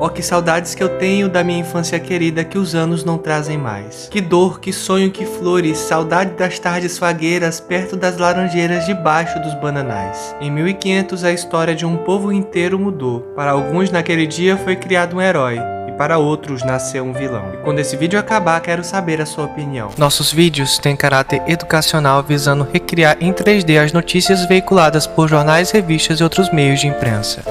Oh, que saudades que eu tenho da minha infância querida que os anos não trazem mais. Que dor, que sonho, que flores, saudade das tardes fagueiras perto das laranjeiras debaixo dos bananais. Em 1500 a história de um povo inteiro mudou. Para alguns naquele dia foi criado um herói. Para outros, nasceu um vilão. E quando esse vídeo acabar, quero saber a sua opinião. Nossos vídeos têm caráter educacional visando recriar em 3D as notícias veiculadas por jornais, revistas e outros meios de imprensa.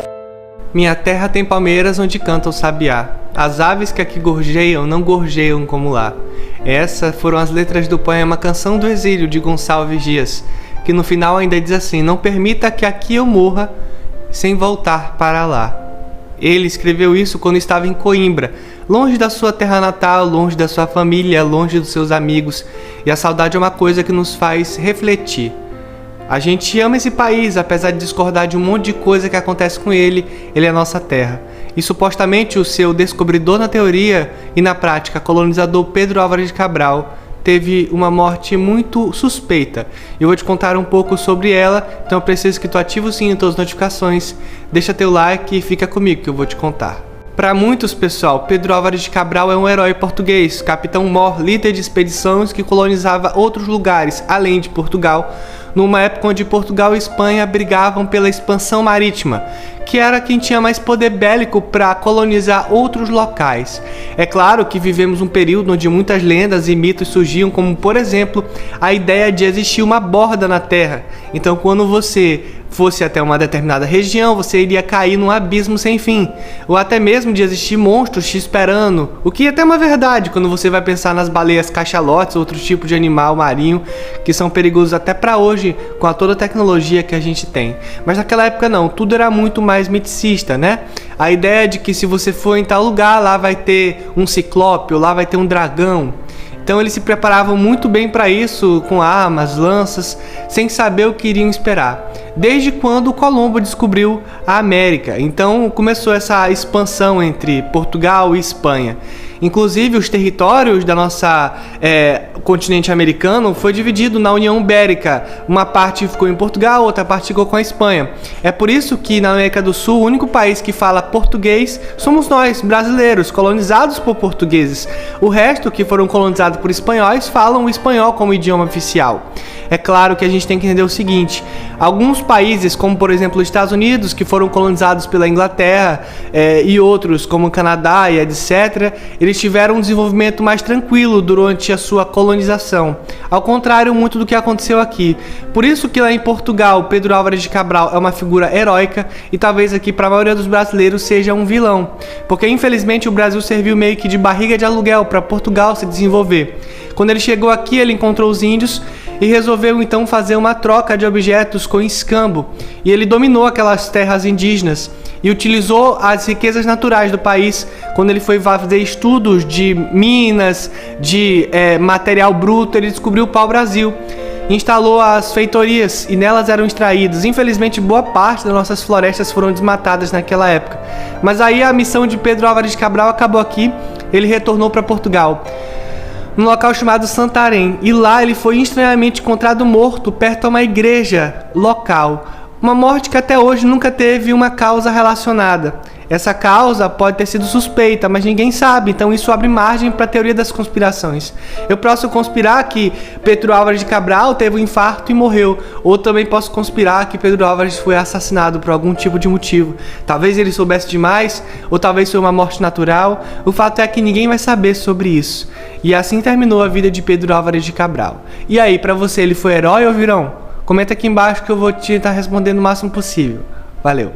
Minha terra tem palmeiras onde canta o sabiá. As aves que aqui gorjeiam não gorjeiam como lá. Essas foram as letras do poema Canção do Exílio, de Gonçalves Dias, que no final ainda diz assim: não permita que aqui eu morra sem voltar para lá. Ele escreveu isso quando estava em Coimbra, longe da sua terra natal, longe da sua família, longe dos seus amigos. E a saudade é uma coisa que nos faz refletir. A gente ama esse país, apesar de discordar de um monte de coisa que acontece com ele, ele é a nossa terra. E supostamente o seu descobridor na teoria e na prática, colonizador Pedro Álvares de Cabral, teve uma morte muito suspeita. Eu vou te contar um pouco sobre ela, então eu preciso que tu ative o sininho, todas as notificações, deixa teu like e fica comigo que eu vou te contar. Para muitos, pessoal, Pedro Álvares de Cabral é um herói português, capitão-mor, líder de expedições que colonizava outros lugares, além de Portugal, numa época onde Portugal e Espanha brigavam pela expansão marítima, que era quem tinha mais poder bélico para colonizar outros locais. É claro que vivemos um período onde muitas lendas e mitos surgiam, como por exemplo, a ideia de existir uma borda na Terra. Então quando você fosse até uma determinada região, você iria cair num abismo sem fim, ou até mesmo de existir monstros te esperando, o que é até uma verdade quando você vai pensar nas baleias cachalotes, outro tipo de animal marinho, que são perigosos até para hoje, com toda a tecnologia que a gente tem. Mas naquela época não, tudo era muito mais miticista, né? A ideia de que se você for em tal lugar, lá vai ter um ciclope, ou lá vai ter um dragão. Então eles se preparavam muito bem para isso, com armas, lanças, sem saber o que iriam esperar. Desde quando Colombo descobriu a América, então começou essa expansão entre Portugal e Espanha. Inclusive os territórios da nossa continente americano foi dividido na União Ibérica. Uma parte ficou em Portugal, outra parte ficou com a Espanha. É por isso que na América do Sul o único país que fala português somos nós, brasileiros, colonizados por portugueses. O resto, que foram colonizados por espanhóis, falam o espanhol como idioma oficial. É claro que a gente tem que entender o seguinte: alguns países, como por exemplo os Estados Unidos, que foram colonizados pela Inglaterra, e outros como o Canadá e etc., eles tiveram um desenvolvimento mais tranquilo durante a sua colonização, ao contrário muito do que aconteceu aqui. Por isso que lá em Portugal, Pedro Álvares de Cabral é uma figura heróica e talvez aqui para a maioria dos brasileiros seja um vilão, porque infelizmente o Brasil serviu meio que de barriga de aluguel para Portugal se desenvolver. Quando ele chegou aqui, ele encontrou os índios e resolveu então fazer uma troca de objetos com escambo, e ele dominou aquelas terras indígenas e utilizou as riquezas naturais do país. Quando ele foi fazer estudos de minas, de material bruto, ele descobriu o pau-brasil, instalou as feitorias e nelas eram extraídos. Infelizmente boa parte das nossas florestas foram desmatadas naquela época, mas aí a missão de Pedro Álvares de Cabral acabou aqui. Ele retornou para Portugal, num local chamado Santarém, e lá ele foi estranhamente encontrado morto perto a uma igreja local. Uma morte que até hoje nunca teve uma causa relacionada. Essa causa pode ter sido suspeita, mas ninguém sabe, então isso abre margem para a teoria das conspirações. Eu posso conspirar que Pedro Álvares de Cabral teve um infarto e morreu, ou também posso conspirar que Pedro Álvares foi assassinado por algum tipo de motivo. Talvez ele soubesse demais, ou talvez foi uma morte natural. O fato é que ninguém vai saber sobre isso. E assim terminou a vida de Pedro Álvares de Cabral. E aí, para você, ele foi herói ou vilão? Comenta aqui embaixo que eu vou tentar responder no máximo possível. Valeu!